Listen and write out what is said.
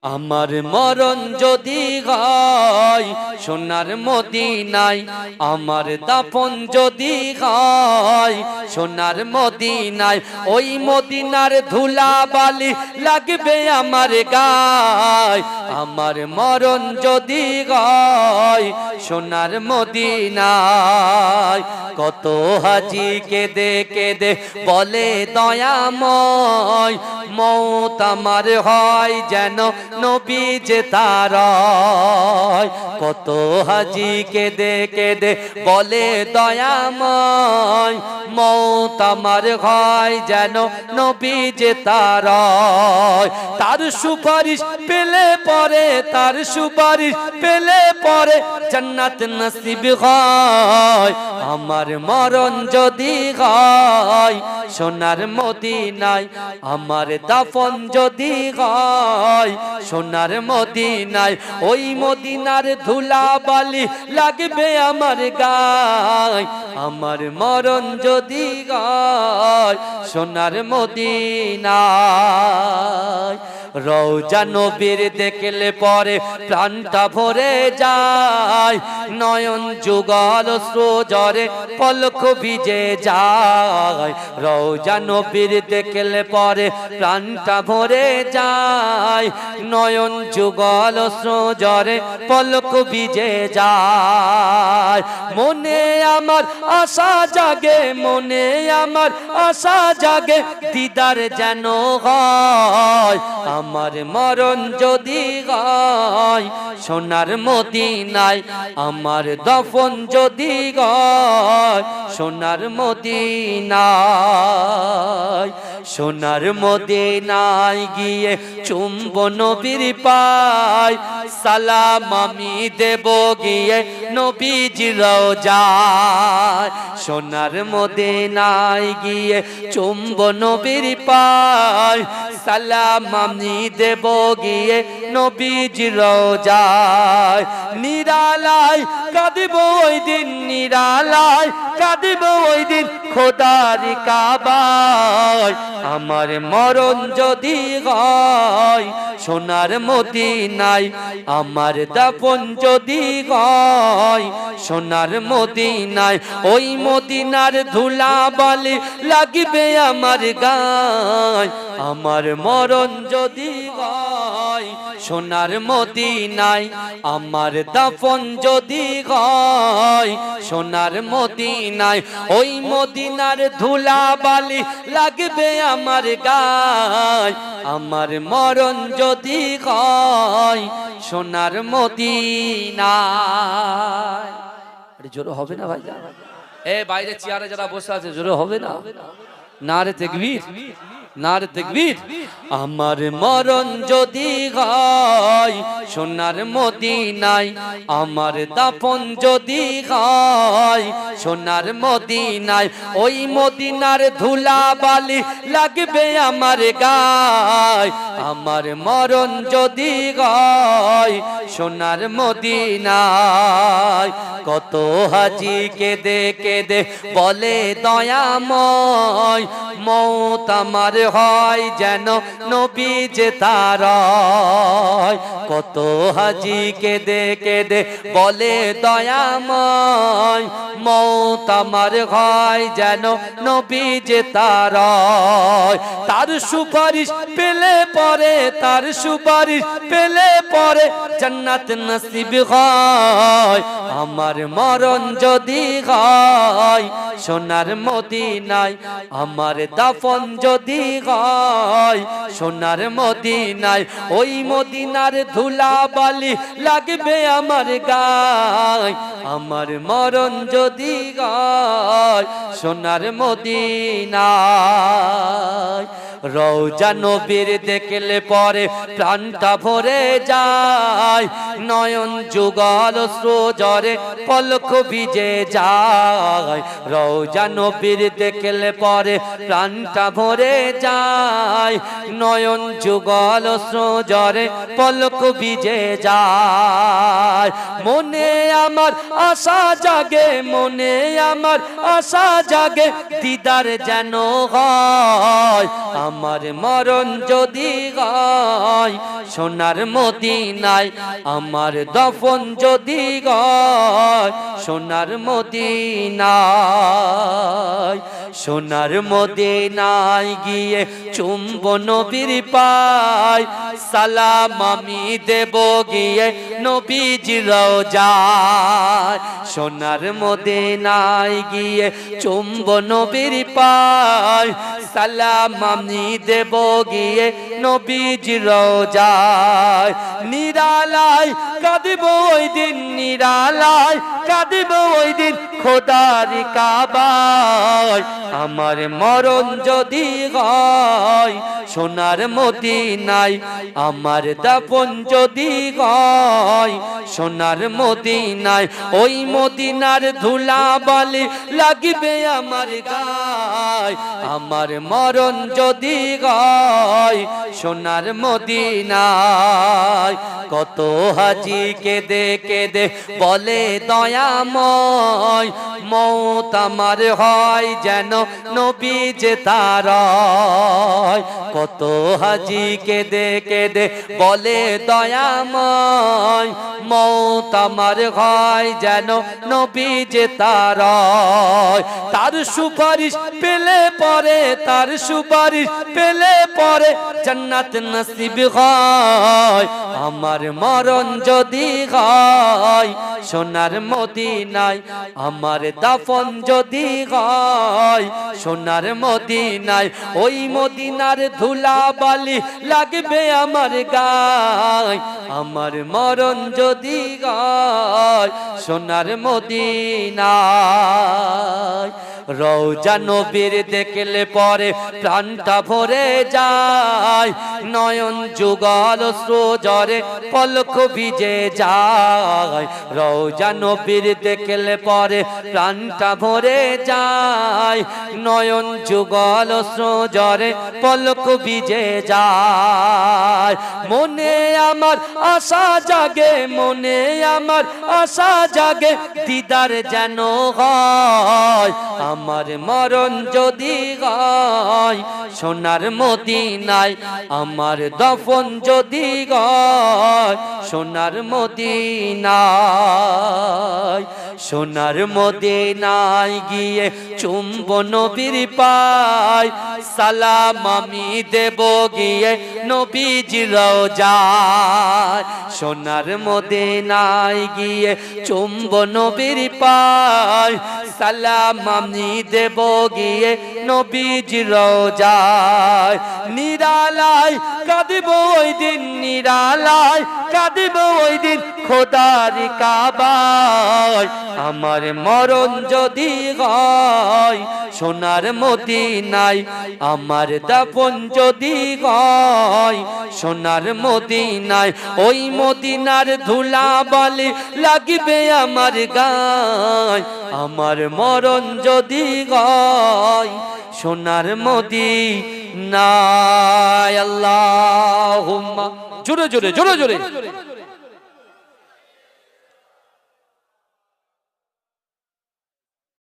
আমার মরণ যদি হয় সোনার মদিনায়, আমার দাফন যদি হয় সোনার মদিনায়, ওই মদিনার ধুলা বালি লাগবে আমার গায়। আমার মরণ যদি হয় সোনার মদিনায়, কত হাজি কেঁদে কেঁদে বলে দয়াময়, মৌত আমার হয় যেন নবী যে তার। কত হাজি কেঁদে কেঁদে বলে দয়াময়, মৌত আমার হয় যেন নবী যে তার। তার সুপারিশ পেলে পরে, তার সুপারিশ পেলে পরে জান্নাত নসিব হয়। আমার মরণ যদি হয় সোনার মদিনায়, আমার দাফন যদি হয় সোনার মদিনায়, ওই মদিনার ধুলা বালি লাগবে আমার গায়। আমার মরণ যদি হয় সোনার মদিনায়, রওজা নবীর দেখলে পরে প্রাণটা ভরে যায়, নয়ন যুগল অশ্রু ঝরে পলক ভিজে যায়। রওজা নবীর দেখলে পরে প্রাণটা ভরে যায়, নয়ন যুগল অশ্রু ঝরে পলক ভিজে যায়। মনে আমার আশা জাগে, মনে আমার আশা জাগে, দিদার যেন হয়। আমার মরণ যদি হয় সোনার মদিনায়, আমার দফন যদি হয় সোনার মদিনায়। সোনার মদিনায় গিয়ে চুম্ব নবীর পায়, সালাম আমি দেব গিয়ে নবীজির রওজায়। সোনার মদিনায় গিয়ে চুম্ব নবীর পায়, সালাম আমি দেব গিয়ে নবীজির রওজায়। নিরালায় কাঁদিব ওই দিন, নিরালায় কাঁদিব ওই দিন খোদার কাবায়। আমার মরণ যদি হয় সোনার মদিনায়, আমার দাফন যদি হয় সোনার মদিনায়, ওই মদিনার ধুলা বালি লাগবে আমার গায়। আমার মরণ যদি হয় সোনার মদিনায়, আমার দাফন যদি হয় সোনার মদিনায়, ওই মদিনার ধুলা বালি লাগবে আমার গায়। আমার মরণ যদি হয় সোনার মদিনায়। জোরে হবে না ভাই? এ বাইরে চেয়ারে যারা বসে আছে জোরে হবে না? নারে তাকবীর, নারে তাকবীর। আমার মরণ যদি হয় সোনার মদিনায়, আমার দাফন যদি হয় সোনার মদিনায়, ওই মদিনার ধুলা বালি লাগবে আমার গায়। আমার মরণ যদি হয় সোনার মদিনায়, কত হাজি কেঁদে কেঁদে বলে দয়াময়, মৌত আমার হয় যেন নবী যে তার। কত হাজি কেঁদে কেঁদে বলে দয়াময়, মৌত আমার হয় যেন নবী যে তার। তার সুপারিশ পেলে পরে, তার সুপারিশ পেলে পরে জান্নাত নসিব হয়। আমার মরণ যদি হয় সোনার মদিনায়, আমার দাফন যদি হয় সোনার মদিনায়, ওই মদিনার ধুলা বালি লাগবে আমার গায়। আমার মরণ যদি হয় সোনার মদিনায়, রওজা নবীর দেখলে পরে প্রাণটা ভরে যায়, নয়ন যুগল অশ্রু ঝরে পলক ভিজে যায়। রওজা নবীর দেখলে পরে প্রাণটা ভরে যায়, নয়ন যুগল অশ্রু ঝরে পলক ভিজে যায়। মনে আমার আশা জাগে, মনে আমার আশা জাগে, দিদার যেন হয় আমার মরণ যদি হয় সোনার মদিনায়, আমার দফন যদি হয় সোনার মদিনায়, সোনার মদিনায় গিয়ে চুম্ব নবীর পায়, সালাম আমি দেব গিয়ে নবীজির রওজায়। সোনার মদিনায় গিয়ে চুম্ব নবীর পায়, সালাম আমি দেব গিয়ে নবীজির রওজায়। নিরালায় কাঁদিব ওই দিন, নিরালায় কাঁদিব ওই দিন খোদার কাবায়, আমার মরণ যদি হয় সোনার মদিনায়, আমার দাফন যদি হয় সোনার মদিনায়, ওই মদিনার ধুলা বালি লাগবে আমার গায়, আমার মরণ যদি হয় সোনার মদিনায়। কত হাজি কেঁদে কেঁদে বলে দয়াময়, মৌত আমার হয় যেন নবী যে তার। কত হাজি কেঁদে কেঁদে বলে দয়াময়, মৌত আমার হয় যেন নবী যে তার। তার সুপারিশ পেলে পরে, তার সুপারিশ পেলে পরে জান্নাত নসিব হয়, আমার মরণ যদি হয় সোনার মদিনায়, আমার দাফন যদি হয় সোনার মদিনায়, ওই মদিনার ধুলা বালি লাগবে আমার গায়, আমার মরণ যদি হয় সোনার মদিনায়। রওজা নবীর দেখলে পরে প্রাণটা ভরে যায়, নয়ন যুগল অশ্রু ঝরে পলক ভিজে যায়, রওজা নবীর দেখলে পরে প্রাণটা ভরে যায়, নয়ন যুগল অশ্রু ঝরে পলক ভিজে যায়। মনে আমার আশা জাগে, মনে আমার আশা জাগে দিদার যেন হয়, আমার মরণ যদি হয় সোনার মদিনায়, আমার দফন যদি হয় সোনার মদিনায়। সোনার মদিনায় গিয়ে চুম্ব নবীর পায়, সালাম আমি দেব গিয়ে নবীজির রওজায়। সোনার মদিনায় গিয়ে চুম্ব নবীর পায়, সালাম আমি দেব গিয়ে নবীজির রওজায়। নিরালায় কাঁদিব ওই দিন, নিরালায় কাঁদিব ওই দিন খোদার কাবায়, আমার মরণ যদি হয় সোনার মদিনায়, আমার দাফন যদি হয় সোনার মদিনায়, ওই মদিনার ধুলা বালি লাগবে আমার গায়, আমার মরণ যদি হয় সোনার মদিনায়। আল্লাহুম্মা, জোরে জোরে জোরে জোরে।